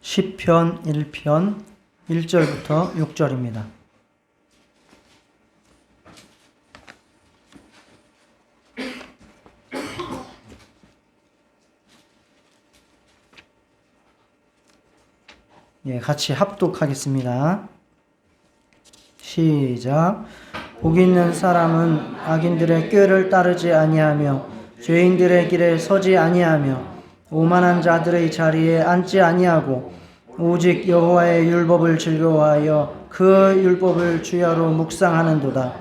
시편 1편 1절부터 6절입니다. 같이 합독하겠습니다. 시작. 복 있는 사람은 악인들의 꾀를 따르지 아니하며 죄인들의 길에 서지 아니하며 오만한 자들의 자리에 앉지 아니하고 오직 여호와의 율법을 즐거워하여 그 율법을 주야로 묵상하는도다.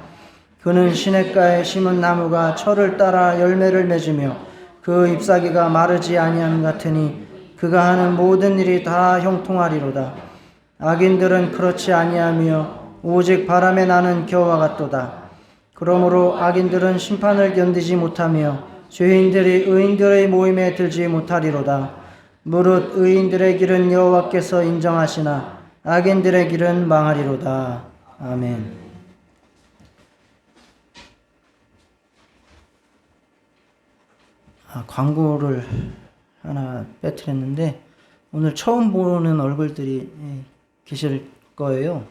그는 시냇가에 심은 나무가 철을 따라 열매를 맺으며 그 잎사귀가 마르지 아니함 같으니 그가 하는 모든 일이 다 형통하리로다. 악인들은 그렇지 아니하며 오직 바람에 나는 겨와 같도다. 그러므로 악인들은 심판을 견디지 못하며 죄인들이 의인들의 모임에 들지 못하리로다. 무릇 의인들의 길은 여호와께서 인정하시나 악인들의 길은 망하리로다. 아멘. 광고를 하나 빼뜨렸는데 오늘 처음 보는 얼굴들이 계실 거예요.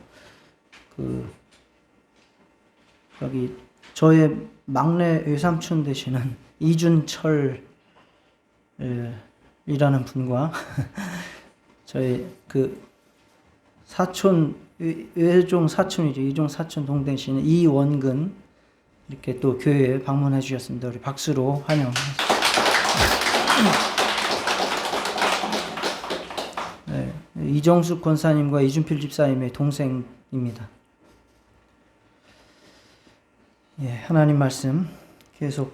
여기 저의 막내 외삼촌 되시는 이준철 이라는 분과 저희 사촌 외종 사촌이죠. 이종 사촌 동생 되시는 이원근 이렇게 또 교회에 방문해 주셨습니다. 우리 박수로 환영합니다. 이정숙 권사님과 이준필 집사님의 동생입니다. 하나님 말씀 계속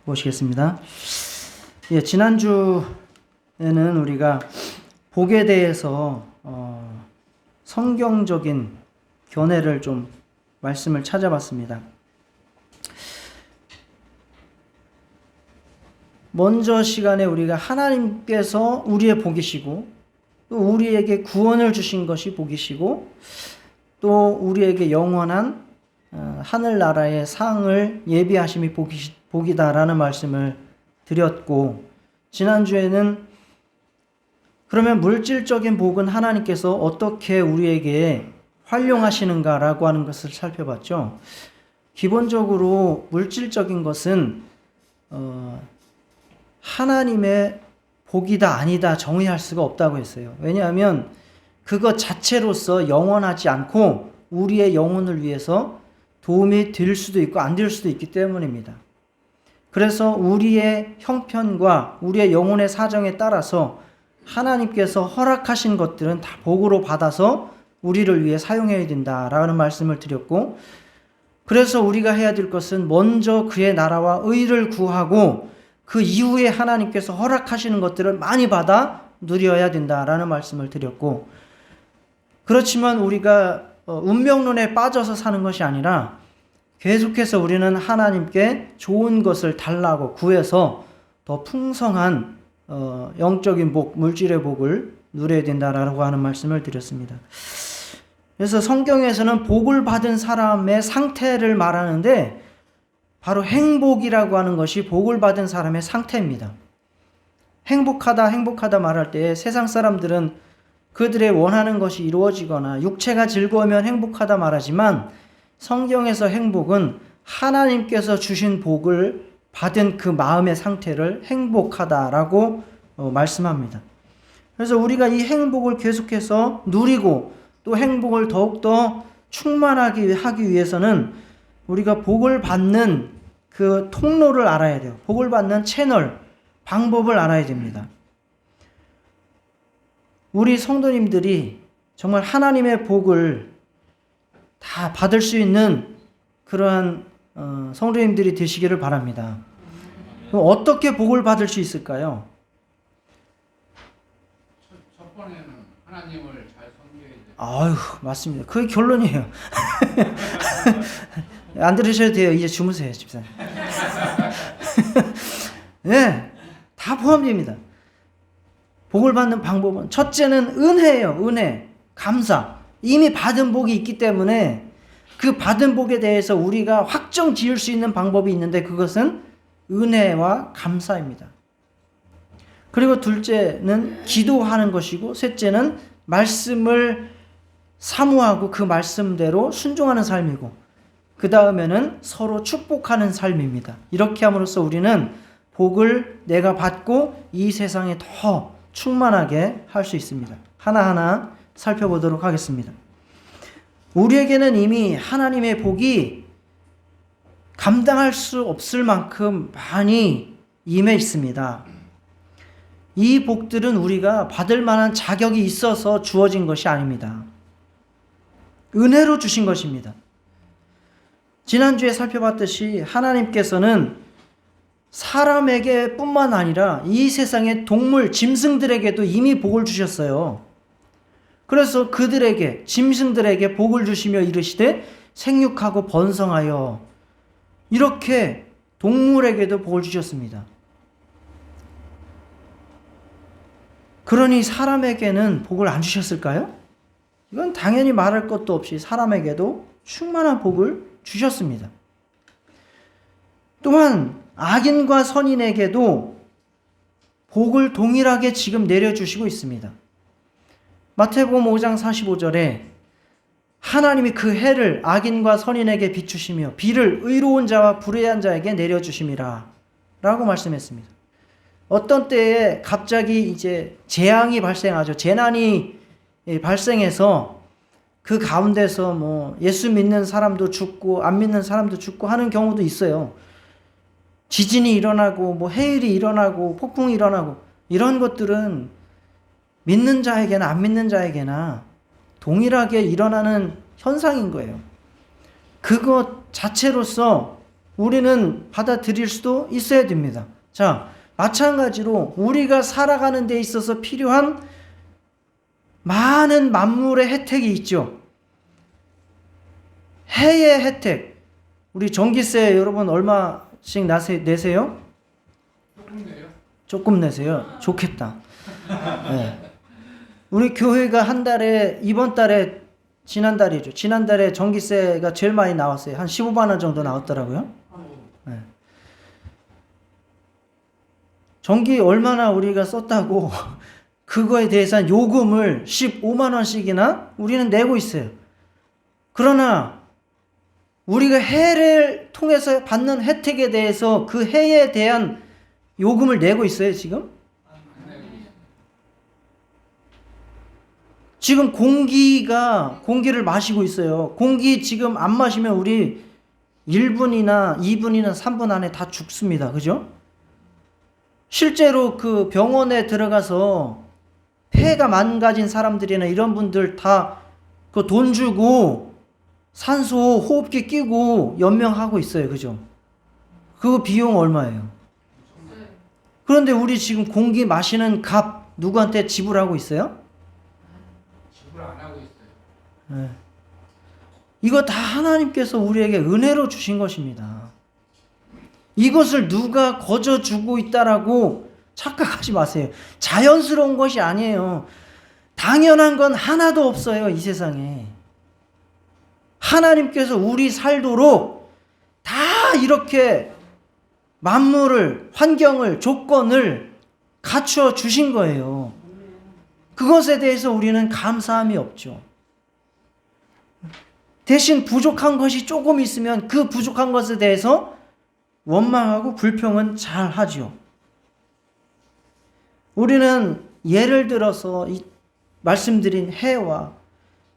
보시겠습니다. 지난주에는 우리가 복에 대해서 성경적인 견해를 좀 말씀을 찾아봤습니다. 먼저 시간에 우리가 하나님께서 우리의 복이시고 또 우리에게 구원을 주신 것이 복이시고 또 우리에게 영원한 하늘나라의 상을 예비하심이 복이다라는 말씀을 드렸고, 지난주에는 그러면 물질적인 복은 하나님께서 어떻게 우리에게 활용하시는가라고 하는 것을 살펴봤죠. 기본적으로 물질적인 것은 하나님의 복이다 아니다 정의할 수가 없다고 했어요. 왜냐하면 그것 자체로서 영원하지 않고 우리의 영혼을 위해서 도움이 될 수도 있고 안 될 수도 있기 때문입니다. 그래서 우리의 형편과 우리의 영혼의 사정에 따라서 하나님께서 허락하신 것들은 다 복으로 받아서 우리를 위해 사용해야 된다라는 말씀을 드렸고, 그래서 우리가 해야 될 것은 먼저 그의 나라와 의를 구하고 그 이후에 하나님께서 허락하시는 것들을 많이 받아 누려야 된다라는 말씀을 드렸고, 그렇지만 우리가 운명론에 빠져서 사는 것이 아니라 계속해서 우리는 하나님께 좋은 것을 달라고 구해서 더 풍성한 영적인 복, 물질의 복을 누려야 된다라고 하는 말씀을 드렸습니다. 그래서 성경에서는 복을 받은 사람의 상태를 말하는데 바로 행복이라고 하는 것이 복을 받은 사람의 상태입니다. 행복하다 말할 때 세상 사람들은 그들의 원하는 것이 이루어지거나 육체가 즐거우면 행복하다 말하지만 성경에서 행복은 하나님께서 주신 복을 받은 그 마음의 상태를 행복하다라고 말씀합니다. 그래서 우리가 이 행복을 계속해서 누리고 또 행복을 더욱더 충만하게 하기 위해서는 우리가 복을 받는 그 통로를 알아야 돼요. 복을 받는 채널, 방법을 알아야 됩니다. 우리 성도님들이 정말 하나님의 복을 다 받을 수 있는 그러한 성도님들이 되시기를 바랍니다. 그럼 어떻게 복을 받을 수 있을까요? 첫 번에는 하나님을 잘 섬겨야 돼요. 아유, 맞습니다. 그게 결론이에요. 안 들으셔도 돼요. 이제 주무세요, 집사님. 네, 다 포함됩니다. 복을 받는 방법은 첫째는 은혜예요. 은혜, 감사. 이미 받은 복이 있기 때문에 그 받은 복에 대해서 우리가 확정 지을 수 있는 방법이 있는데 그것은 은혜와 감사입니다. 그리고 둘째는 기도하는 것이고, 셋째는 말씀을 사모하고 그 말씀대로 순종하는 삶이고, 그 다음에는 서로 축복하는 삶입니다. 이렇게 함으로써 우리는 복을 내가 받고 이 세상에 더 충만하게 할 수 있습니다. 하나하나 살펴보도록 하겠습니다. 우리에게는 이미 하나님의 복이 감당할 수 없을 만큼 많이 임해 있습니다. 이 복들은 우리가 받을 만한 자격이 있어서 주어진 것이 아닙니다. 은혜로 주신 것입니다. 지난주에 살펴봤듯이 하나님께서는 사람에게 뿐만 아니라 이 세상의 동물, 짐승들에게도 이미 복을 주셨어요. 그래서 그들에게, 짐승들에게 복을 주시며 이르시되 생육하고 번성하여, 이렇게 동물에게도 복을 주셨습니다. 그러니 사람에게는 복을 안 주셨을까요? 이건 당연히 말할 것도 없이 사람에게도 충만한 복을 주셨습니다. 또한 악인과 선인에게도 복을 동일하게 지금 내려주시고 있습니다. 마태복음 5장 45절에 하나님이 그 해를 악인과 선인에게 비추시며 비를 의로운 자와 불의한 자에게 내려주심이라 라고 말씀했습니다. 어떤 때에 갑자기 이제 재앙이 발생하죠. 재난이 발생해서 그 가운데서 뭐 예수 믿는 사람도 죽고 안 믿는 사람도 죽고 하는 경우도 있어요. 지진이 일어나고 뭐 해일이 일어나고 폭풍이 일어나고, 이런 것들은 믿는 자에게나 안 믿는 자에게나 동일하게 일어나는 현상인 거예요. 그것 자체로서 우리는 받아들일 수도 있어야 됩니다. 자, 마찬가지로 우리가 살아가는 데 있어서 필요한 많은 만물의 혜택이 있죠. 해의 혜택. 우리 전기세 여러분 얼마씩 내세요? 조금 내요? 조금 내세요? 좋겠다. 네. 우리 교회가 한 달에, 이번 달에, 지난달이죠. 지난달에 전기세가 제일 많이 나왔어요. 한 15만 원 정도 나왔더라고요. 네. 전기 얼마나 우리가 썼다고 그거에 대해서 요금을 15만 원씩이나 우리는 내고 있어요. 그러나 우리가 해를 통해서 받는 혜택에 대해서 그 해에 대한 요금을 내고 있어요, 지금? 지금 공기를 마시고 있어요. 공기 지금 안 마시면 우리 1분이나 2분이나 3분 안에 다 죽습니다. 그죠? 실제로 그 병원에 들어가서 폐가 망가진 사람들이나 이런 분들 다 그 돈 주고 산소 호흡기 끼고 연명하고 있어요. 그죠? 그 비용 얼마예요? 그런데 우리 지금 공기 마시는 값 누구한테 지불하고 있어요? 지불 안 하고 있어요. 네. 이거 다 하나님께서 우리에게 은혜로 주신 것입니다. 이것을 누가 거저 주고 있다라고 착각하지 마세요. 자연스러운 것이 아니에요. 당연한 건 하나도 없어요, 이 세상에. 하나님께서 우리 살도록 다 이렇게 만물을, 환경을, 조건을 갖추어 주신 거예요. 그것에 대해서 우리는 감사함이 없죠. 대신 부족한 것이 조금 있으면 그 부족한 것에 대해서 원망하고 불평은 잘 하죠. 우리는 예를 들어서 이 말씀드린 해와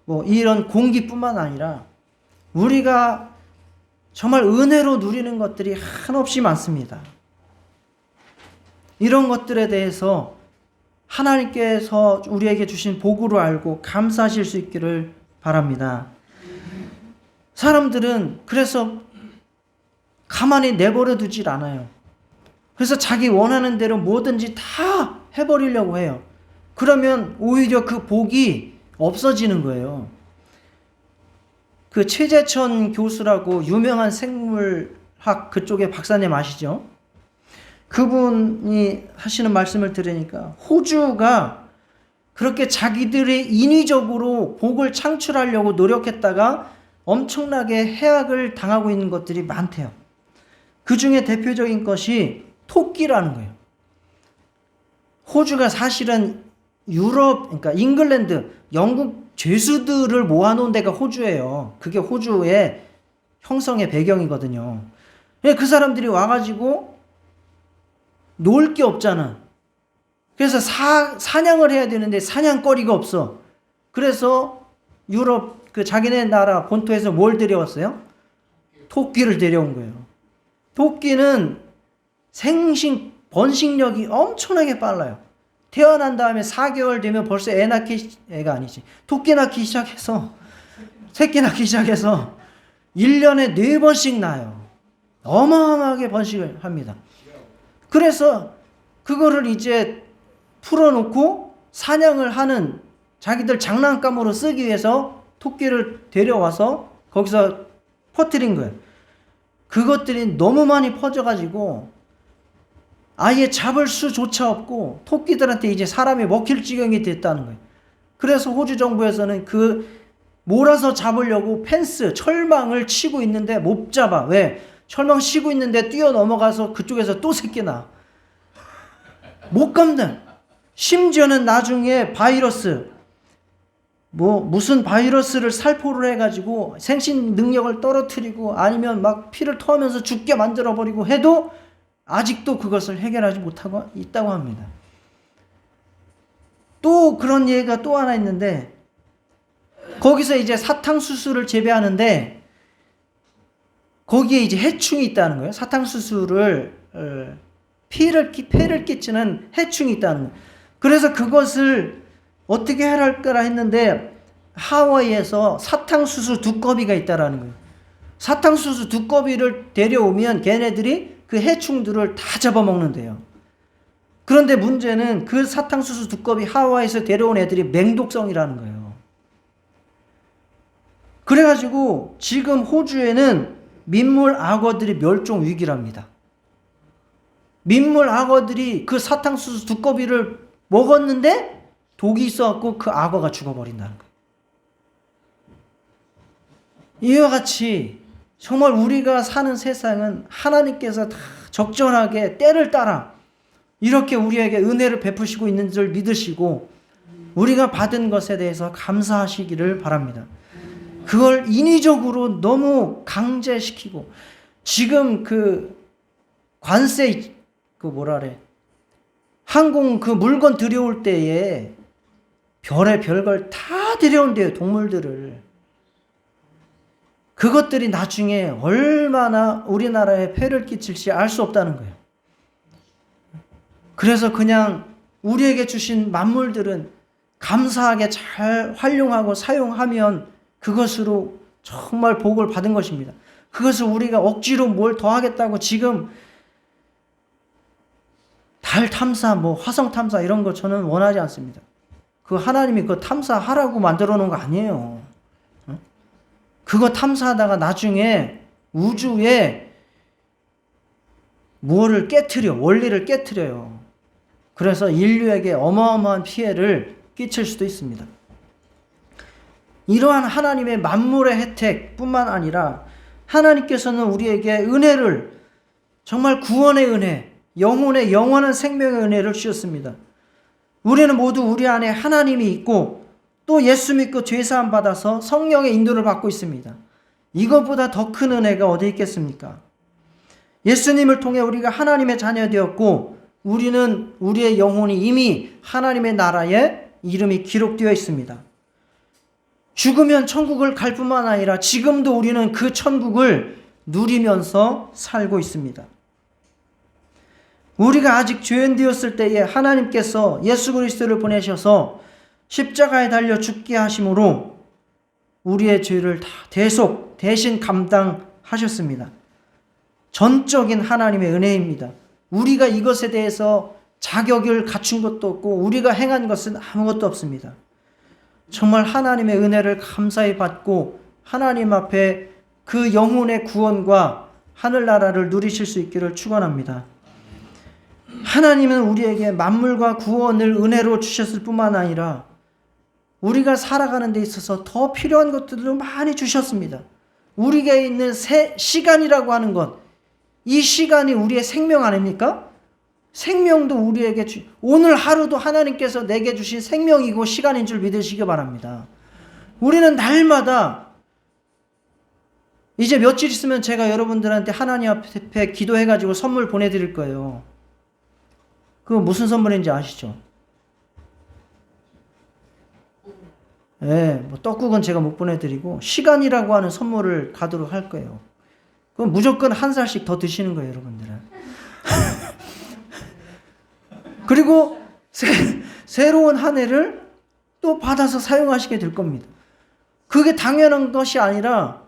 뭐 이런 공기뿐만 아니라 우리가 정말 은혜로 누리는 것들이 한없이 많습니다. 이런 것들에 대해서 하나님께서 우리에게 주신 복으로 알고 감사하실 수 있기를 바랍니다. 사람들은 그래서 가만히 내버려 두질 않아요. 그래서 자기 원하는 대로 뭐든지 다 해버리려고 해요. 그러면 오히려 그 복이 없어지는 거예요. 그 최재천 교수라고 유명한 생물학 그쪽의 박사님 아시죠? 그분이 하시는 말씀을 들으니까 호주가 그렇게 자기들의 인위적으로 복을 창출하려고 노력했다가 엄청나게 해악을 당하고 있는 것들이 많대요. 그 중에 대표적인 것이 토끼라는 거예요. 호주가 사실은 유럽, 그러니까 잉글랜드, 영국 죄수들을 모아놓은 데가 호주예요. 그게 호주의 형성의 배경이거든요. 그 사람들이 와가지고 놀 게 없잖아. 그래서 사냥을 해야 되는데 사냥거리가 없어. 그래서 유럽 그 자기네 나라 본토에서 뭘 데려왔어요? 토끼를 데려온 거예요. 토끼는 번식력이 엄청나게 빨라요. 태어난 다음에 4개월 되면 벌써 애가 아니지. 토끼 낳기 시작해서, 새끼 낳기 시작해서 1년에 4번씩 낳아요. 어마어마하게 번식을 합니다. 그래서 그거를 이제 풀어놓고 사냥을 하는 자기들 장난감으로 쓰기 위해서 토끼를 데려와서 거기서 퍼뜨린 거예요. 그것들이 너무 많이 퍼져가지고 아예 잡을 수조차 없고 토끼들한테 이제 사람이 먹힐 지경이 됐다는 거예요. 그래서 호주 정부에서는 그 몰아서 잡으려고 펜스, 철망을 치고 있는데 못 잡아. 왜? 철망 치고 있는데 뛰어넘어가서 그쪽에서 또 새끼 나. 못 감당. 심지어는 나중에 바이러스, 무슨 바이러스를 살포를 해가지고 생신 능력을 떨어뜨리고 아니면 막 피를 토하면서 죽게 만들어버리고 해도 아직도 그것을 해결하지 못하고 있다고 합니다. 또 그런 예가 또 하나 있는데, 거기서 이제 사탕수수를 재배하는데 거기에 이제 해충이 있다는 거예요. 사탕수수를 폐를 끼치는 해충이 있다는 거예요. 그래서 그것을 어떻게 해할까라 했는데 하와이에서 사탕수수 두꺼비가 있다라는 거예요. 사탕수수 두꺼비를 데려오면 걔네들이 그 해충들을 다 잡아먹는데요. 그런데 문제는 그 사탕수수 두꺼비 하와이에서 데려온 애들이 맹독성이라는 거예요. 그래가지고 지금 호주에는 민물 악어들이 멸종 위기랍니다. 민물 악어들이 그 사탕수수 두꺼비를 먹었는데 독이 있어갖고 그 악어가 죽어버린다는 거예요. 이와 같이 정말 우리가 사는 세상은 하나님께서 다 적절하게 때를 따라 이렇게 우리에게 은혜를 베푸시고 있는 줄 믿으시고 우리가 받은 것에 대해서 감사하시기를 바랍니다. 그걸 인위적으로 너무 강제시키고 지금 그 관세 항공 그 물건 들여올 때에 별걸 다 들여온대요. 동물들을. 그것들이 나중에 얼마나 우리나라에 폐를 끼칠지 알 수 없다는 거예요. 그래서 그냥 우리에게 주신 만물들은 감사하게 잘 활용하고 사용하면 그것으로 정말 복을 받은 것입니다. 그것을 우리가 억지로 뭘 더 하겠다고 지금 달 탐사, 화성 탐사 이런 거 저는 원하지 않습니다. 그 하나님이 그 탐사하라고 만들어 놓은 거 아니에요. 그거 탐사하다가 나중에 우주에 무엇을 원리를 깨트려요. 그래서 인류에게 어마어마한 피해를 끼칠 수도 있습니다. 이러한 하나님의 만물의 혜택뿐만 아니라 하나님께서는 우리에게 은혜를, 정말 구원의 은혜, 영혼의 영원한 생명의 은혜를 주셨습니다. 우리는 모두 우리 안에 하나님이 있고 또 예수 믿고 죄사함 받아서 성령의 인도를 받고 있습니다. 이것보다 더 큰 은혜가 어디 있겠습니까? 예수님을 통해 우리가 하나님의 자녀 되었고 우리는 우리의 영혼이 이미 하나님의 나라에 이름이 기록되어 있습니다. 죽으면 천국을 갈 뿐만 아니라 지금도 우리는 그 천국을 누리면서 살고 있습니다. 우리가 아직 죄인 되었을 때에 하나님께서 예수 그리스도를 보내셔서 십자가에 달려 죽게 하심으로 우리의 죄를 다 대신 감당하셨습니다. 전적인 하나님의 은혜입니다. 우리가 이것에 대해서 자격을 갖춘 것도 없고 우리가 행한 것은 아무것도 없습니다. 정말 하나님의 은혜를 감사히 받고 하나님 앞에 그 영혼의 구원과 하늘나라를 누리실 수 있기를 축원합니다. 하나님은 우리에게 만물과 구원을 은혜로 주셨을 뿐만 아니라 우리가 살아가는 데 있어서 더 필요한 것들도 많이 주셨습니다. 우리에게 있는 시간이라고 하는 것, 이 시간이 우리의 생명 아닙니까? 생명도 우리에게 오늘 하루도 하나님께서 내게 주신 생명이고 시간인 줄 믿으시기 바랍니다. 우리는 날마다 이제 며칠 있으면 제가 여러분들한테 하나님 앞에 기도해가지고 선물 보내드릴 거예요. 그거 무슨 선물인지 아시죠? 뭐 떡국은 제가 못 보내드리고 시간이라고 하는 선물을 가도록 할 거예요. 그럼 무조건 한 살씩 더 드시는 거예요, 여러분들은. 그리고 새로운 한 해를 또 받아서 사용하시게 될 겁니다. 그게 당연한 것이 아니라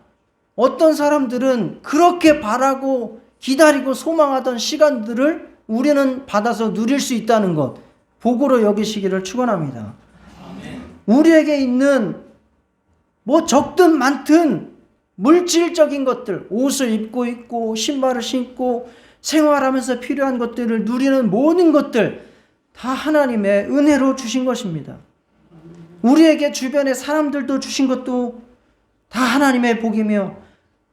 어떤 사람들은 그렇게 바라고 기다리고 소망하던 시간들을 우리는 받아서 누릴 수 있다는 것, 복으로 여기시기를 축원합니다. 우리에게 있는 뭐 적든 많든 물질적인 것들, 옷을 입고 있고 신발을 신고 생활하면서 필요한 것들을 누리는 모든 것들 다 하나님의 은혜로 주신 것입니다. 우리에게 주변의 사람들도 주신 것도 다 하나님의 복이며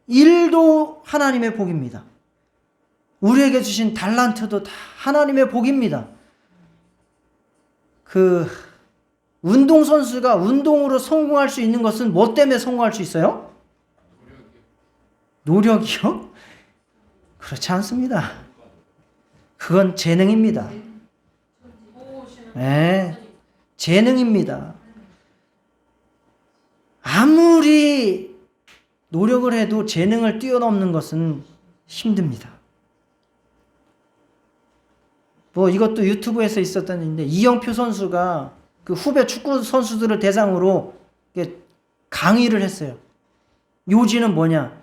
일도 하나님의 복입니다. 우리에게 주신 달란트도 다 하나님의 복입니다. 운동선수가 운동으로 성공할 수 있는 것은 뭐 때문에 성공할 수 있어요? 노력이요? 그렇지 않습니다. 그건 재능입니다. 재능입니다. 아무리 노력을 해도 재능을 뛰어넘는 것은 힘듭니다. 뭐 이것도 유튜브에서 있었던 일인데 이영표 선수가 그 후배 축구 선수들을 대상으로 강의를 했어요. 요지는 뭐냐?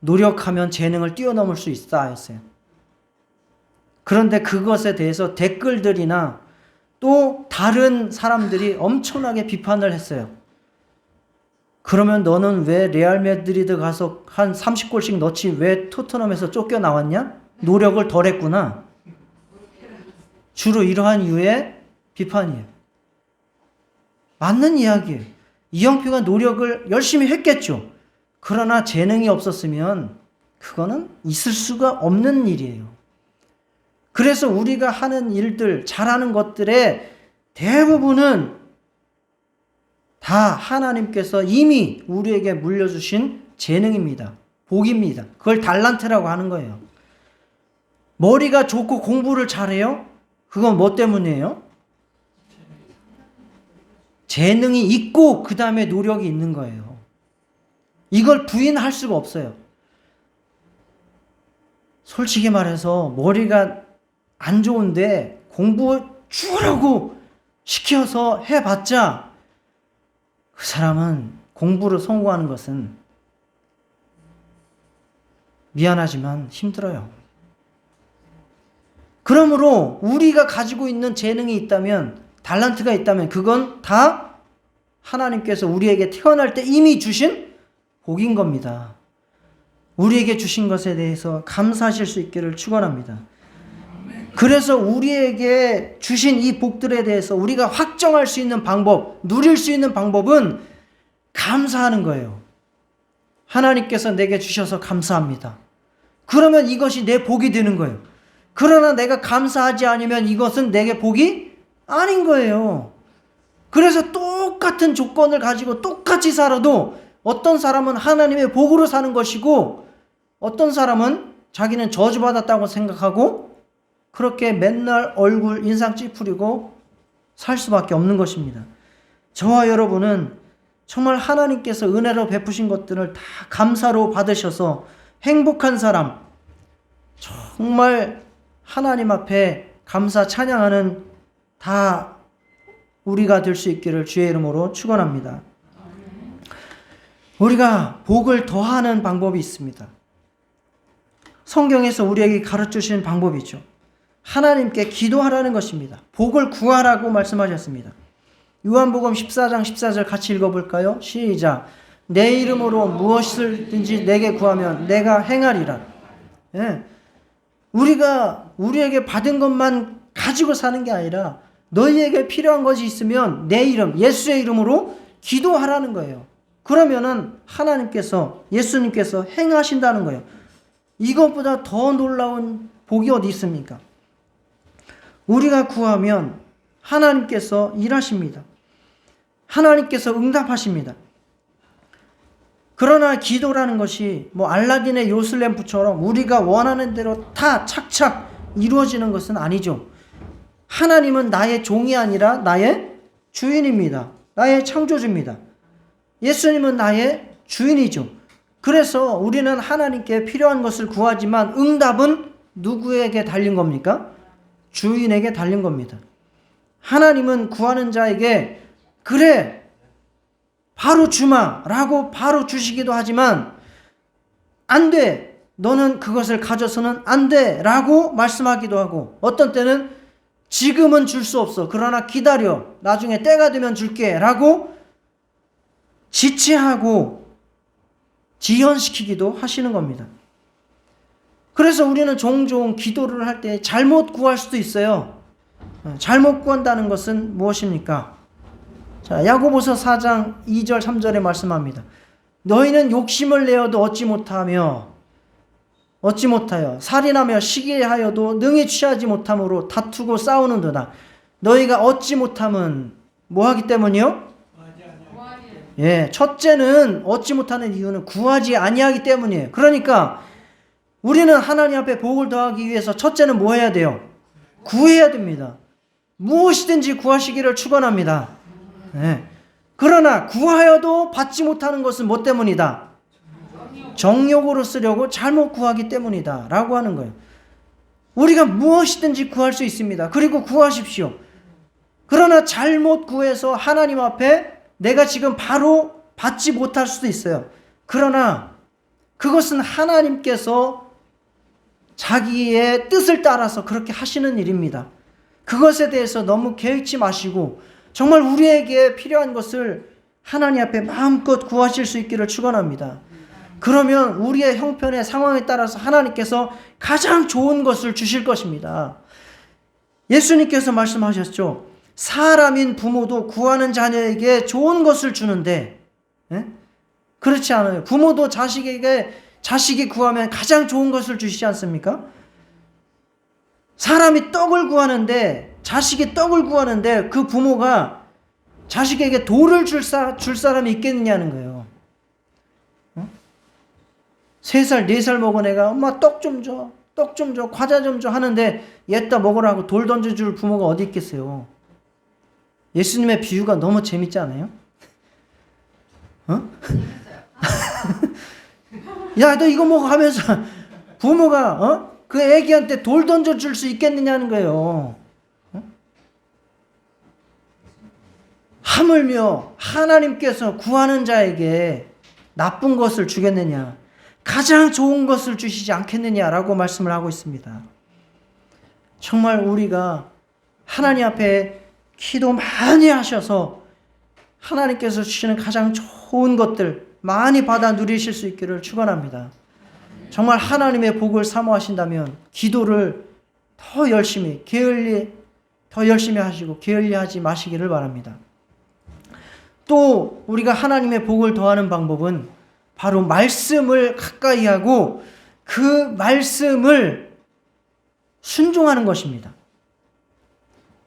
노력하면 재능을 뛰어넘을 수 있다 했어요. 그런데 그것에 대해서 댓글들이나 또 다른 사람들이 엄청나게 비판을 했어요. 그러면 너는 왜 레알 마드리드 가서 한 30골씩 넣지 왜 토트넘에서 쫓겨나왔냐? 노력을 덜 했구나. 주로 이러한 이유의 비판이에요. 맞는 이야기예요. 이영표가 노력을 열심히 했겠죠. 그러나 재능이 없었으면 그거는 있을 수가 없는 일이에요. 그래서 우리가 하는 일들, 잘하는 것들의 대부분은 다 하나님께서 이미 우리에게 물려주신 재능입니다. 복입니다. 그걸 달란트라고 하는 거예요. 머리가 좋고 공부를 잘해요? 그건 뭐 때문이에요? 재능이 있고 그 다음에 노력이 있는 거예요. 이걸 부인할 수가 없어요. 솔직히 말해서 머리가 안 좋은데 공부 죽으라고 시켜서 해봤자 그 사람은 공부로 성공하는 것은 미안하지만 힘들어요. 그러므로 우리가 가지고 있는 재능이 있다면, 달란트가 있다면 그건 다 하나님께서 우리에게 태어날 때 이미 주신 복인 겁니다. 우리에게 주신 것에 대해서 감사하실 수 있기를 축원합니다. 그래서 우리에게 주신 이 복들에 대해서 우리가 확정할 수 있는 방법, 누릴 수 있는 방법은 감사하는 거예요. 하나님께서 내게 주셔서 감사합니다. 그러면 이것이 내 복이 되는 거예요. 그러나 내가 감사하지 않으면 이것은 내게 복이 아닌 거예요. 그래서 똑같은 조건을 가지고 똑같이 살아도 어떤 사람은 하나님의 복으로 사는 것이고 어떤 사람은 자기는 저주받았다고 생각하고 그렇게 맨날 얼굴 인상 찌푸리고 살 수밖에 없는 것입니다. 저와 여러분은 정말 하나님께서 은혜로 베푸신 것들을 다 감사로 받으셔서 행복한 사람, 정말 하나님 앞에 감사 찬양하는 다 우리가 될 수 있기를 주의 이름으로 축원합니다. 우리가 복을 더하는 방법이 있습니다. 성경에서 우리에게 가르쳐주신 방법이죠. 하나님께 기도하라는 것입니다. 복을 구하라고 말씀하셨습니다. 요한복음 14장 14절 같이 읽어볼까요? 시작. 내 이름으로 무엇을든지 내게 구하면 내가 행하리라. 우리가 우리에게 받은 것만 가지고 사는 게 아니라 너희에게 필요한 것이 있으면 내 이름, 예수의 이름으로 기도하라는 거예요. 그러면은 하나님께서, 예수님께서 행하신다는 거예요. 이것보다 더 놀라운 복이 어디 있습니까? 우리가 구하면 하나님께서 일하십니다. 하나님께서 응답하십니다. 그러나 기도라는 것이 뭐 알라딘의 요술램프처럼 우리가 원하는 대로 다 착착 이루어지는 것은 아니죠. 하나님은 나의 종이 아니라 나의 주인입니다. 나의 창조주입니다. 예수님은 나의 주인이죠. 그래서 우리는 하나님께 필요한 것을 구하지만 응답은 누구에게 달린 겁니까? 주인에게 달린 겁니다. 하나님은 구하는 자에게 그래 바로 주마 라고 바로 주시기도 하지만 안 돼, 너는 그것을 가져서는 안 돼 라고 말씀하기도 하고, 어떤 때는 지금은 줄 수 없어, 그러나 기다려, 나중에 때가 되면 줄게 라고 지체하고 지연시키기도 하시는 겁니다. 그래서 우리는 종종 기도를 할 때 잘못 구할 수도 있어요. 잘못 구한다는 것은 무엇입니까? 자, 야고보서 4장 2절 3절에 말씀합니다. 너희는 욕심을 내어도 얻지 못하여 살인하며 시기하여도 능히 취하지 못함으로 다투고 싸우는도다. 너희가 얻지 못함은 뭐하기 때문이요? 예, 첫째는 얻지 못하는 이유는 구하지 아니하기 때문이에요. 그러니까 우리는 하나님 앞에 복을 더하기 위해서 첫째는 뭐 해야 돼요? 구해야 됩니다. 무엇이든지 구하시기를 축원합니다. 예. 그러나 구하여도 받지 못하는 것은 뭐 때문이다? 정욕으로 쓰려고 잘못 구하기 때문이다 라고 하는 거예요. 우리가 무엇이든지 구할 수 있습니다. 그리고 구하십시오. 그러나 잘못 구해서 하나님 앞에 내가 지금 바로 받지 못할 수도 있어요. 그러나 그것은 하나님께서 자기의 뜻을 따라서 그렇게 하시는 일입니다. 그것에 대해서 너무 개의치 마시고 정말 우리에게 필요한 것을 하나님 앞에 마음껏 구하실 수 있기를 축원합니다. 그러면 우리의 형편의 상황에 따라서 하나님께서 가장 좋은 것을 주실 것입니다. 예수님께서 말씀하셨죠. 사람인 부모도 구하는 자녀에게 좋은 것을 주는데, 예? 그렇지 않아요. 부모도 자식이 구하면 가장 좋은 것을 주시지 않습니까? 사람이 떡을 구하는데, 자식이 떡을 구하는데 그 부모가 자식에게 돌을 줄 사람이 있겠느냐는 거예요. 3살, 4살 먹은 애가 엄마 떡 좀 줘, 과자 좀 줘 하는데 얘다 먹으라고 돌 던져줄 부모가 어디 있겠어요. 예수님의 비유가 너무 재밌지 않아요? 야, 너 이거 먹어 하면서 부모가 그 애기한테 돌 던져줄 수 있겠느냐는 거예요. 하물며 하나님께서 구하는 자에게 나쁜 것을 주겠느냐, 가장 좋은 것을 주시지 않겠느냐라고 말씀을 하고 있습니다. 정말 우리가 하나님 앞에 기도 많이 하셔서 하나님께서 주시는 가장 좋은 것들 많이 받아 누리실 수 있기를 축원합니다. 정말 하나님의 복을 사모하신다면 기도를 더 열심히 하시고 게을리하지 마시기를 바랍니다. 또 우리가 하나님의 복을 더하는 방법은 바로 말씀을 가까이 하고 그 말씀을 순종하는 것입니다.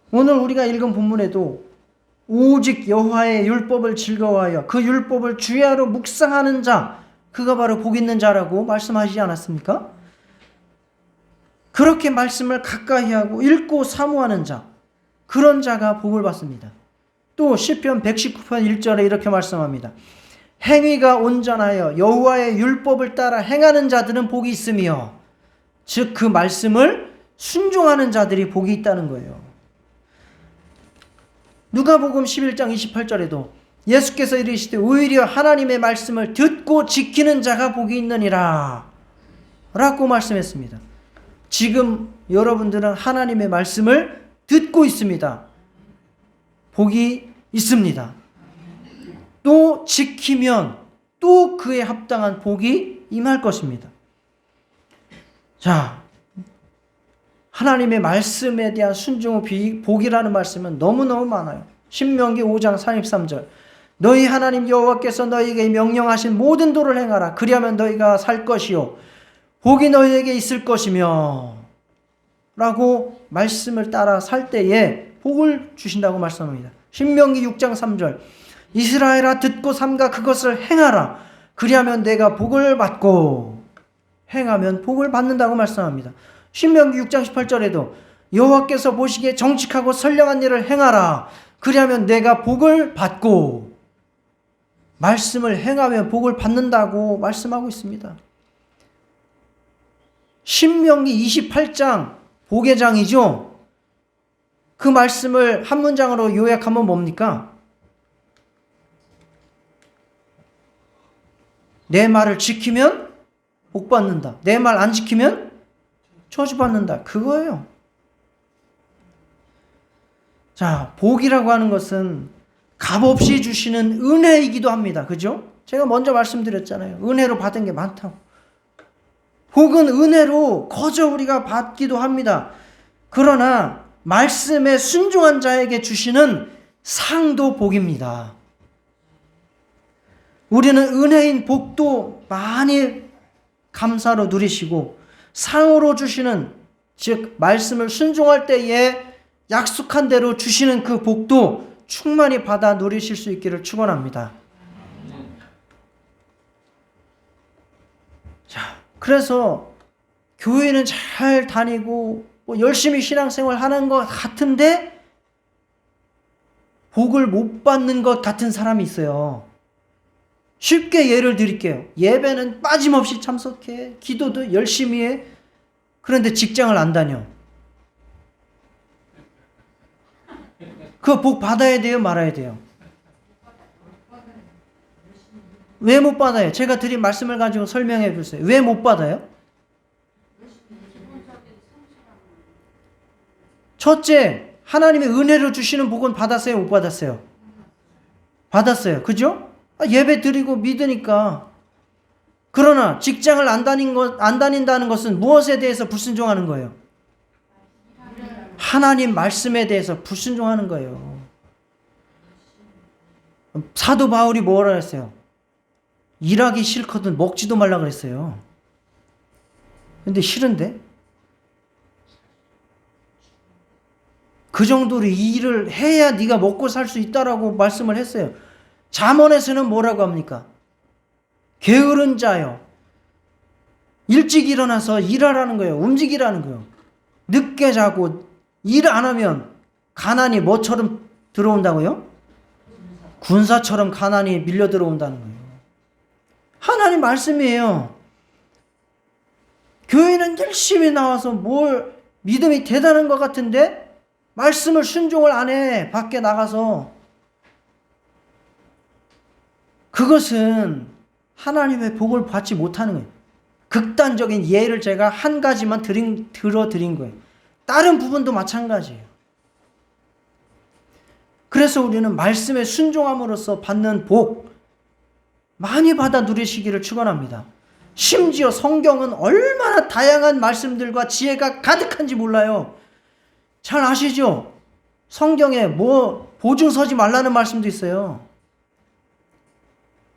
오늘 우리가 읽은 본문에도 오직 여호와의 율법을 즐거워하여 그 율법을 주야로 묵상하는 자, 그가 바로 복 있는 자라고 말씀하시지 않았습니까? 그렇게 말씀을 가까이 하고 읽고 사모하는 자, 그런 자가 복을 받습니다. 또 시편 119편 1절에 이렇게 말씀합니다. 행위가 온전하여 여호와의 율법을 따라 행하는 자들은 복이 있으며, 즉 그 말씀을 순종하는 자들이 복이 있다는 거예요. 누가복음 11장 28절에도 예수께서 이르시되 오히려 하나님의 말씀을 듣고 지키는 자가 복이 있느니라 라고 말씀했습니다. 지금 여러분들은 하나님의 말씀을 듣고 있습니다. 복이 있습니다. 또 지키면 또 그에 합당한 복이 임할 것입니다. 자, 하나님의 말씀에 대한 순종 후 복이라는 말씀은 너무너무 많아요. 신명기 5장 33절 너희 하나님 여호와께서 너희에게 명령하신 모든 도를 행하라. 그리하면 너희가 살 것이요 복이 너희에게 있을 것이며 라고 말씀을 따라 살 때에 복을 주신다고 말씀합니다. 신명기 6장 3절 이스라엘아 듣고 삼가 그것을 행하라. 그리하면 내가 복을 받고 행하면 복을 받는다고 말씀합니다. 신명기 6장 18절에도 여호와께서 보시기에 정직하고 선량한 일을 행하라. 그리하면 내가 복을 받고 말씀을 행하면 복을 받는다고 말씀하고 있습니다. 신명기 28장 복의 장이죠. 그 말씀을 한 문장으로 요약하면 뭡니까? 내 말을 지키면 복 받는다. 내 말 안 지키면 저주 받는다. 그거예요. 자, 복이라고 하는 것은 값없이 주시는 은혜이기도 합니다. 그죠? 제가 먼저 말씀드렸잖아요. 은혜로 받은 게 많다고. 복은 은혜로 거저 우리가 받기도 합니다. 그러나 말씀에 순종한 자에게 주시는 상도 복입니다. 우리는 은혜인 복도 많이 감사로 누리시고 상으로 주시는 즉 말씀을 순종할 때에 약속한 대로 주시는 그 복도 충만히 받아 누리실 수 있기를 축원합니다. 자, 그래서 교회는 잘 다니고 뭐 열심히 신앙생활 하는 것 같은데 복을 못 받는 것 같은 사람이 있어요. 쉽게 예를 드릴게요. 예배는 빠짐없이 참석해. 기도도 열심히 해. 그런데 직장을 안 다녀. 그거 복 받아야 돼요? 말아야 돼요? 왜 못 받아요? 제가 드린 말씀을 가지고 설명해 보세요. 왜 못 받아요? 첫째, 하나님의 은혜로 주시는 복은 받았어요? 못 받았어요? 받았어요. 그죠? 예배 드리고 믿으니까. 그러나 직장을 안 다닌다는 것은 무엇에 대해서 불순종하는 거예요? 하나님 말씀에 대해서 불순종하는 거예요. 사도 바울이 뭐라 했어요? 일하기 싫거든 먹지도 말라 그랬어요. 근데 싫은데? 그 정도로 일을 해야 네가 먹고 살 수 있다라고 말씀을 했어요. 잠언에서는 뭐라고 합니까? 게으른 자여. 일찍 일어나서 일하라는 거예요. 움직이라는 거예요. 늦게 자고 일 안 하면 가난이 뭐처럼 들어온다고요? 군사처럼 가난이 밀려 들어온다는 거예요. 하나님 말씀이에요. 교회는 열심히 나와서 뭘 믿음이 대단한 것 같은데 말씀을 순종을 안 해. 밖에 나가서. 그것은 하나님의 복을 받지 못하는 거예요. 극단적인 예를 제가 한 가지만 들어드린 거예요. 다른 부분도 마찬가지예요. 그래서 우리는 말씀에 순종함으로써 받는 복 많이 받아 누리시기를 축원합니다. 심지어 성경은 얼마나 다양한 말씀들과 지혜가 가득한지 몰라요. 잘 아시죠? 성경에 뭐 보증 서지 말라는 말씀도 있어요.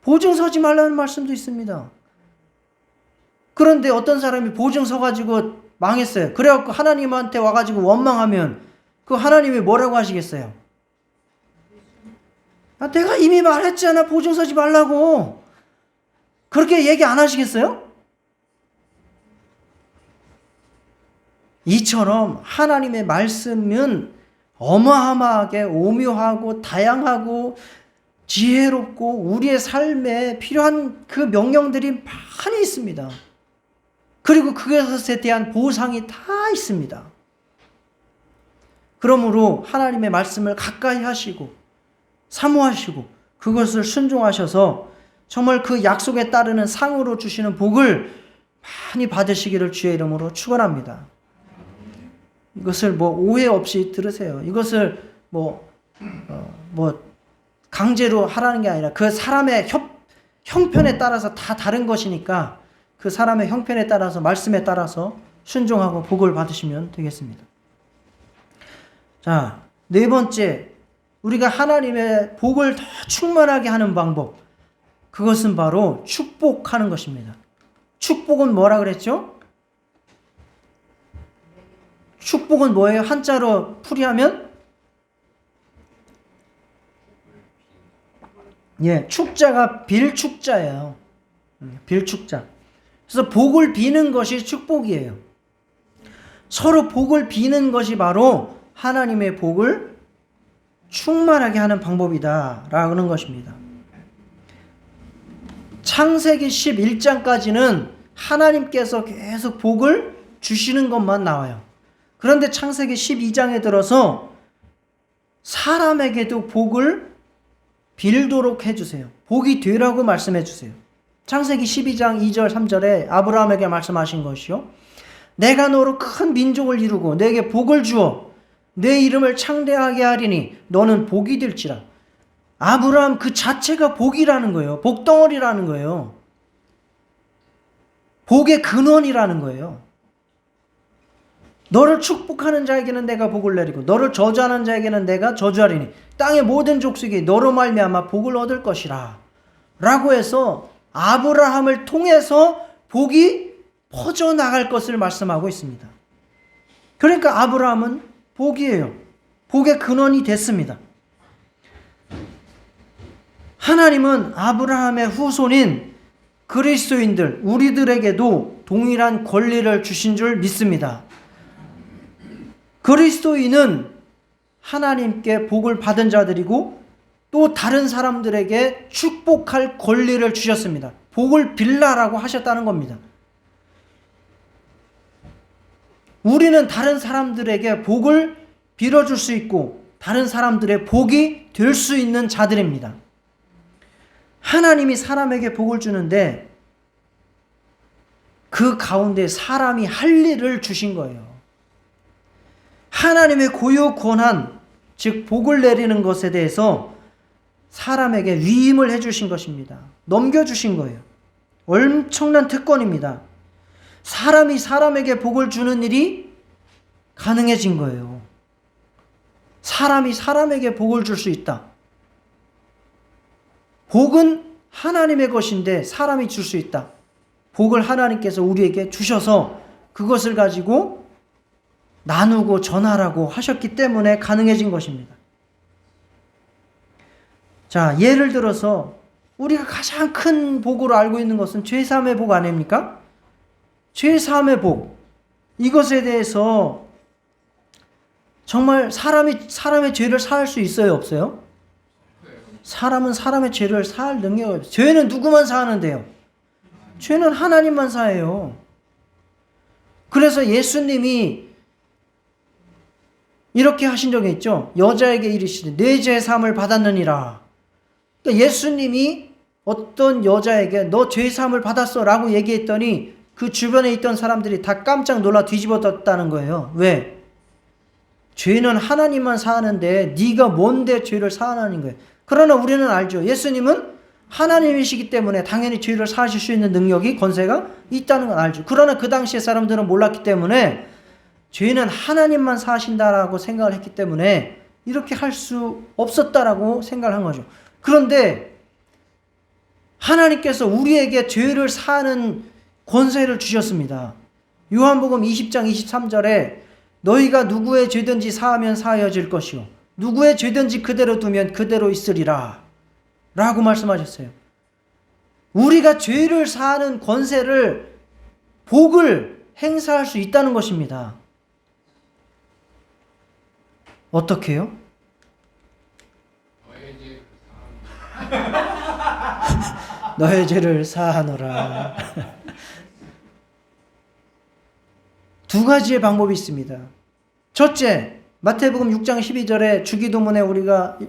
보증 서지 말라는 말씀도 있습니다. 그런데 어떤 사람이 보증 서가지고 망했어요. 그래갖고 하나님한테 와가지고 원망하면 그 하나님이 뭐라고 하시겠어요? 내가 이미 말했잖아. 보증 서지 말라고. 그렇게 얘기 안 하시겠어요? 이처럼 하나님의 말씀은 어마어마하게 오묘하고 다양하고 지혜롭고 우리의 삶에 필요한 그 명령들이 많이 있습니다. 그리고 그것에 대한 보상이 다 있습니다. 그러므로 하나님의 말씀을 가까이 하시고 사모하시고 그것을 순종하셔서 정말 그 약속에 따르는 상으로 주시는 복을 많이 받으시기를 주의 이름으로 축원합니다. 이것을 뭐 오해 없이 들으세요. 이것을 뭐 강제로 하라는 게 아니라 그 사람의 형편에 따라서 다 다른 것이니까 그 사람의 형편에 따라서 말씀에 따라서 순종하고 복을 받으시면 되겠습니다. 자, 네 번째, 우리가 하나님의 복을 더 충만하게 하는 방법, 그것은 바로 축복하는 것입니다. 축복은 뭐라 그랬죠? 축복은 뭐예요? 한자로 풀이하면 축자가 빌축자예요. 빌축자. 그래서 복을 비는 것이 축복이에요. 서로 복을 비는 것이 바로 하나님의 복을 충만하게 하는 방법이다라는 것입니다. 창세기 11장까지는 하나님께서 계속 복을 주시는 것만 나와요. 그런데 창세기 12장에 들어서 사람에게도 복을 빌도록 해주세요. 복이 되라고 말씀해 주세요. 창세기 12장 2절 3절에 아브라함에게 말씀하신 것이요, 내가 너로 큰 민족을 이루고 내게 복을 주어 내 이름을 창대하게 하리니 너는 복이 될지라. 아브라함 그 자체가 복이라는 거예요. 복덩어리라는 거예요. 복의 근원이라는 거예요. 너를 축복하는 자에게는 내가 복을 내리고 너를 저주하는 자에게는 내가 저주하리니 땅의 모든 족속이 너로 말미암아 복을 얻을 것이라 라고 해서 아브라함을 통해서 복이 퍼져나갈 것을 말씀하고 있습니다. 그러니까 아브라함은 복이에요. 복의 근원이 됐습니다. 하나님은 아브라함의 후손인 그리스도인들, 우리들에게도 동일한 권리를 주신 줄 믿습니다. 그리스도인은 하나님께 복을 받은 자들이고 또 다른 사람들에게 축복할 권리를 주셨습니다. 복을 빌라라고 하셨다는 겁니다. 우리는 다른 사람들에게 복을 빌어줄 수 있고 다른 사람들의 복이 될 수 있는 자들입니다. 하나님이 사람에게 복을 주는데 그 가운데 사람이 할 일을 주신 거예요. 하나님의 고유 권한, 즉 복을 내리는 것에 대해서 사람에게 위임을 해주신 것입니다. 넘겨주신 거예요. 엄청난 특권입니다. 사람이 사람에게 복을 주는 일이 가능해진 거예요. 사람이 사람에게 복을 줄 수 있다. 복은 하나님의 것인데 사람이 줄 수 있다. 복을 하나님께서 우리에게 주셔서 그것을 가지고 나누고 전하라고 하셨기 때문에 가능해진 것입니다. 자, 예를 들어서 우리가 가장 큰 복으로 알고 있는 것은 죄사함의 복 아닙니까? 죄사함의 복. 이것에 대해서 정말 사람의 죄를 사할 수 있어요, 없어요? 사람은 사람의 죄를 사할 능력이 없어요. 죄는 누구만 사하는데요? 죄는 하나님만 사해요. 그래서 예수님이 이렇게 하신 적이 있죠. 여자에게 이르시되 내 죄 사함을 받았느니라. 그러니까 예수님이 어떤 여자에게 너 죄 사함을 받았어 라고 얘기했더니 그 주변에 있던 사람들이 다 깜짝 놀라 뒤집어졌다는 거예요. 왜? 죄는 하나님만 사하는데 네가 뭔데 죄를 사하는 거예요. 그러나 우리는 알죠. 예수님은 하나님이시기 때문에 당연히 죄를 사하실 수 있는 능력이, 권세가 있다는 건 알죠. 그러나 그 당시에 사람들은 몰랐기 때문에 죄는 하나님만 사하신다라고 생각을 했기 때문에 이렇게 할 수 없었다라고 생각을 한 거죠. 그런데 하나님께서 우리에게 죄를 사하는 권세를 주셨습니다. 요한복음 20장 23절에 너희가 누구의 죄든지 사하면 사하여질 것이요 누구의 죄든지 그대로 두면 그대로 있으리라 라고 말씀하셨어요. 우리가 죄를 사하는 권세를, 복을 행사할 수 있다는 것입니다. 어떻게 해요? 너의 죄를 사하노라. 두 가지의 방법이 있습니다. 첫째, 마태복음 6장 12절에 주기도문에 우리가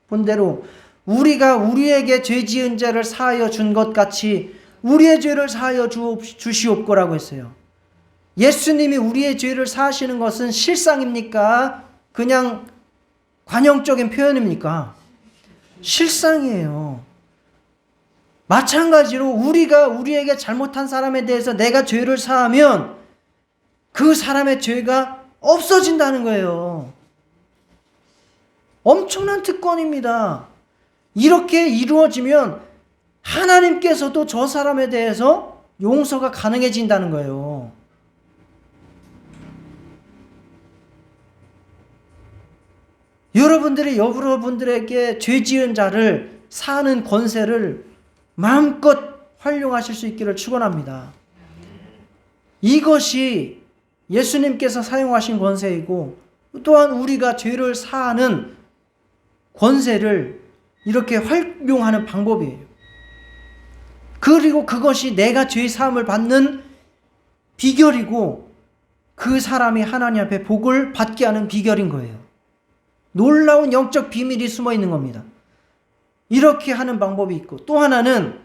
본 대로 우리가 우리에게 죄 지은 자를 사하여 준 것 같이 우리의 죄를 사하여 주시옵고라고 했어요. 예수님이 우리의 죄를 사하시는 것은 실상입니까? 그냥 관용적인 표현입니까? 실상이에요. 마찬가지로 우리가 우리에게 잘못한 사람에 대해서 내가 죄를 사하면 그 사람의 죄가 없어진다는 거예요. 엄청난 특권입니다. 이렇게 이루어지면 하나님께서도 저 사람에 대해서 용서가 가능해진다는 거예요. 여러분들에게 죄 지은 자를 사하는 권세를 마음껏 활용하실 수 있기를 축원합니다. 이것이 예수님께서 사용하신 권세이고, 또한 우리가 죄를 사하는 권세를 이렇게 활용하는 방법이에요. 그리고 그것이 내가 죄 사함을 받는 비결이고, 그 사람이 하나님 앞에 복을 받게 하는 비결인 거예요. 놀라운 영적 비밀이 숨어 있는 겁니다. 이렇게 하는 방법이 있고, 또 하나는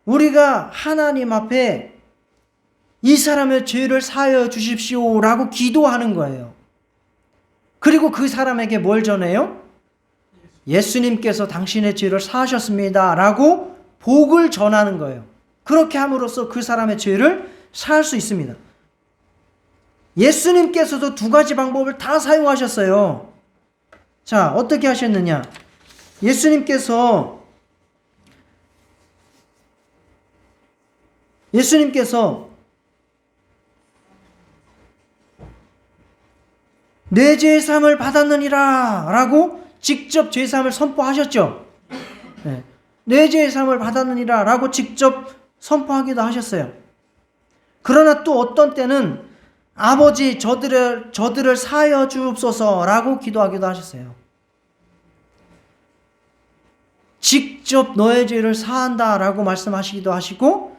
우리가 하나님 앞에 이 사람의 죄를 사하여 주십시오 라고 기도하는 거예요. 그리고 그 사람에게 뭘 전해요? 예수님께서 당신의 죄를 사하셨습니다 라고 복을 전하는 거예요. 그렇게 함으로써 그 사람의 죄를 사할 수 있습니다. 예수님께서도 두 가지 방법을 다 사용하셨어요. 자, 어떻게 하셨느냐? 예수님께서 내 죄 사함을 받았느니라 라고 직접 죄 사함을 선포하셨죠. 네. 내 죄 사함을 받았느니라 라고 직접 선포하기도 하셨어요. 그러나 또 어떤 때는 아버지 저들을 사하여 주옵소서 라고 기도하기도 하셨어요. 직접 너의 죄를 사한다 라고 말씀하시기도 하시고,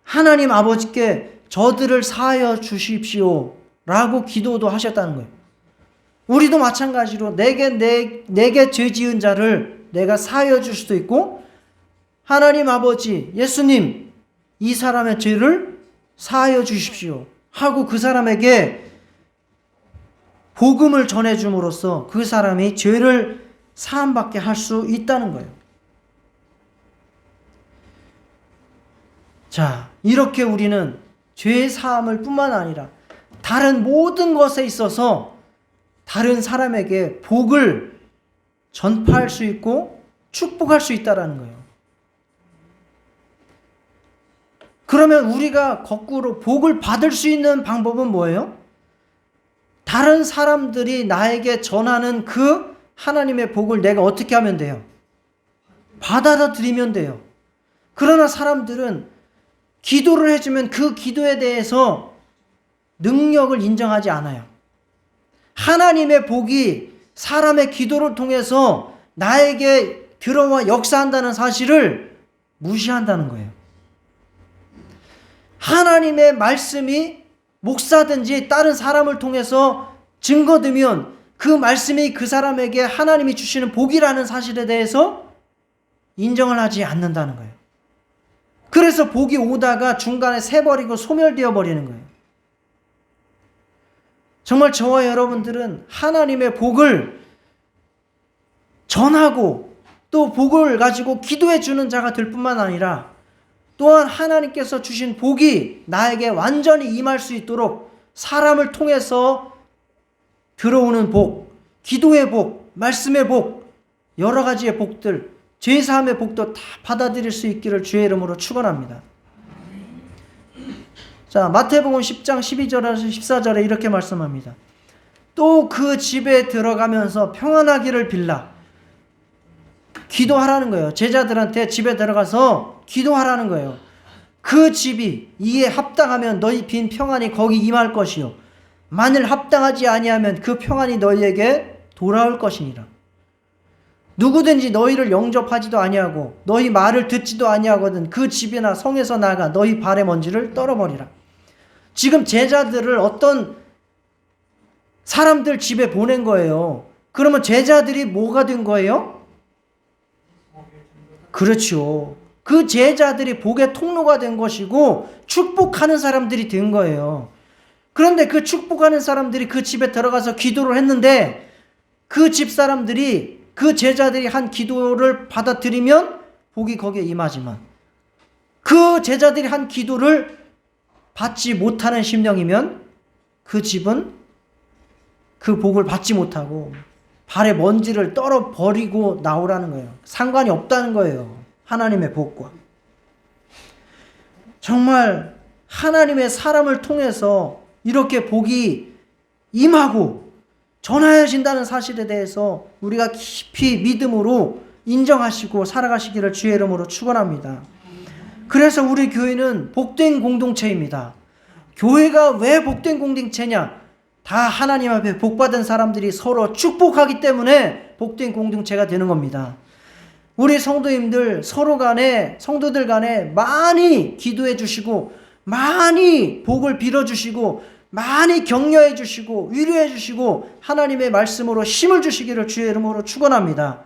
하나님 아버지께 저들을 사하여 주십시오 라고 기도도 하셨다는 거예요. 우리도 마찬가지로 내게 죄 지은 자를 내가 사하여 줄 수도 있고, 하나님 아버지 예수님 이 사람의 죄를 사하여 주십시오 하고 그 사람에게 복음을 전해줌으로써 그 사람이 죄를 사함받게 할 수 있다는 거예요. 자, 이렇게 우리는 죄 사함을 뿐만 아니라 다른 모든 것에 있어서 다른 사람에게 복을 전파할 수 있고 축복할 수 있다는 거예요. 그러면 우리가 거꾸로 복을 받을 수 있는 방법은 뭐예요? 다른 사람들이 나에게 전하는 그 하나님의 복을 내가 어떻게 하면 돼요? 받아들이면 돼요. 그러나 사람들은 기도를 해주면 그 기도에 대해서 능력을 인정하지 않아요. 하나님의 복이 사람의 기도를 통해서 나에게 들어와 역사한다는 사실을 무시한다는 거예요. 하나님의 말씀이 목사든지 다른 사람을 통해서 증거되면 그 말씀이 그 사람에게 하나님이 주시는 복이라는 사실에 대해서 인정을 하지 않는다는 거예요. 그래서 복이 오다가 중간에 새버리고 소멸되어 버리는 거예요. 정말 저와 여러분들은 하나님의 복을 전하고 또 복을 가지고 기도해 주는 자가 될 뿐만 아니라, 또한 하나님께서 주신 복이 나에게 완전히 임할 수 있도록 사람을 통해서 들어오는 복, 기도의 복, 말씀의 복, 여러 가지의 복들, 죄사함의 복도 다 받아들일 수 있기를 주의 이름으로 축원합니다. 자, 마태복음 10장 12절에서 14절에 이렇게 말씀합니다. 또 그 집에 들어가면서 평안하기를 빌라. 기도하라는 거예요. 제자들한테 집에 들어가서 기도하라는 거예요. 그 집이 이에 합당하면 너희 빈 평안이 거기 임할 것이요, 만일 합당하지 아니하면 그 평안이 너희에게 돌아올 것이니라. 누구든지 너희를 영접하지도 아니하고 너희 말을 듣지도 아니하거든 그 집이나 성에서 나가 너희 발의 먼지를 떨어버리라. 지금 제자들을 어떤 사람들 집에 보낸 거예요. 그러면 제자들이 뭐가 된 거예요? 그렇죠. 그 제자들이 복의 통로가 된 것이고 축복하는 사람들이 된 거예요. 그런데 그 축복하는 사람들이 그 집에 들어가서 기도를 했는데, 그 집 사람들이 그 제자들이 한 기도를 받아들이면 복이 거기에 임하지만, 그 제자들이 한 기도를 받지 못하는 심령이면 그 집은 그 복을 받지 못하고 발에 먼지를 떨어버리고 나오라는 거예요. 상관이 없다는 거예요, 하나님의 복과. 정말 하나님의 사람을 통해서 이렇게 복이 임하고 전하여진다는 사실에 대해서 우리가 깊이 믿음으로 인정하시고 살아가시기를 주의 이름으로 축원합니다. 그래서 우리 교회는 복된 공동체입니다. 교회가 왜 복된 공동체냐? 다 하나님 앞에 복받은 사람들이 서로 축복하기 때문에 복된 공동체가 되는 겁니다. 우리 성도님들 서로 간에, 성도들 간에 많이 기도해 주시고, 많이 복을 빌어 주시고, 많이 격려해 주시고, 위로해 주시고, 하나님의 말씀으로 힘을 주시기를 주의 이름으로 축원합니다.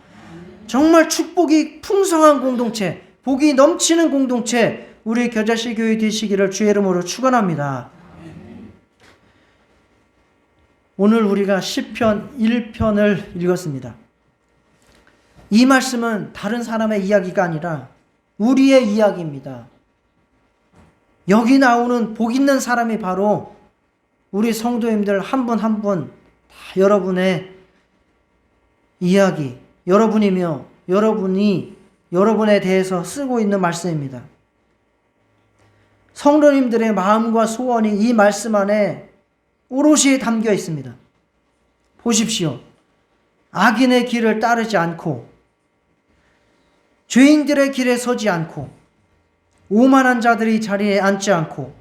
정말 축복이 풍성한 공동체, 복이 넘치는 공동체, 우리 겨자씨 교회 되시기를 주의 이름으로 축원합니다. 오늘 우리가 시편 1편을 읽었습니다. 이 말씀은 다른 사람의 이야기가 아니라 우리의 이야기입니다. 여기 나오는 복 있는 사람이 바로 우리 성도님들 한 분 한 분 다 여러분의 이야기, 여러분이며 여러분이 여러분에 대해서 쓰고 있는 말씀입니다. 성도님들의 마음과 소원이 이 말씀 안에 오롯이 담겨 있습니다. 보십시오. 악인의 길을 따르지 않고 죄인들의 길에 서지 않고 오만한 자들이 자리에 앉지 않고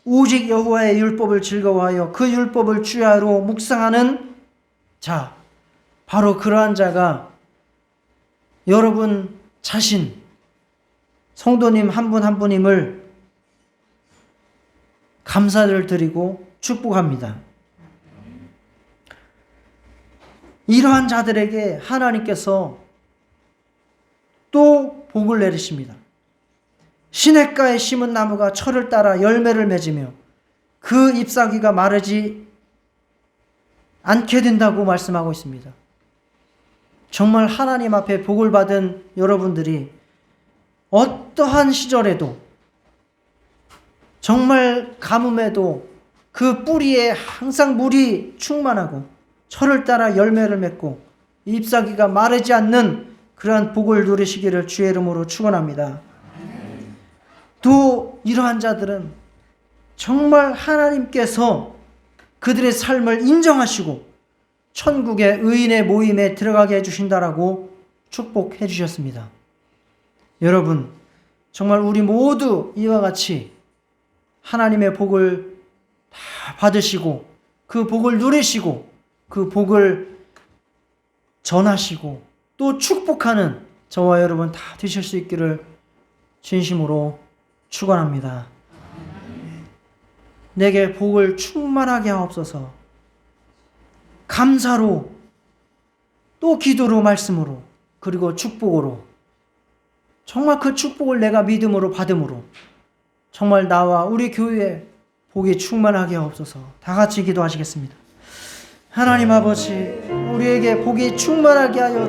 오직 여호와의 율법을 즐거워하여 그 율법을 주야로 묵상하는 자, 바로 그러한 자가 여러분 자신, 성도님 한 분 한 분임을 감사를 드리고 축복합니다. 이러한 자들에게 하나님께서 또 복을 내리십니다. 시냇가에 심은 나무가 철을 따라 열매를 맺으며 그 잎사귀가 마르지 않게 된다고 말씀하고 있습니다. 정말 하나님 앞에 복을 받은 여러분들이 어떠한 시절에도 정말 가뭄에도 그 뿌리에 항상 물이 충만하고 철을 따라 열매를 맺고 잎사귀가 마르지 않는 그러한 복을 누리시기를 주의 이름으로 축원합니다. 또 이러한 자들은 정말 하나님께서 그들의 삶을 인정하시고 천국의 의인의 모임에 들어가게 해주신다라고 축복해 주셨습니다. 여러분, 정말 우리 모두 이와 같이 하나님의 복을 다 받으시고 그 복을 누리시고 그 복을 전하시고 또 축복하는 저와 여러분 다 되실 수 있기를 진심으로 축원합니다. 내게 복을 충만하게 하옵소서. 감사로 또 기도로 말씀으로 그리고 축복으로 정말 그 축복을 내가 믿음으로 받음으로 정말 나와 우리 교회에 복이 충만하게 하옵소서. 다 같이 기도하시겠습니다. 하나님 아버지, 우리에게 복이 충만하게 하여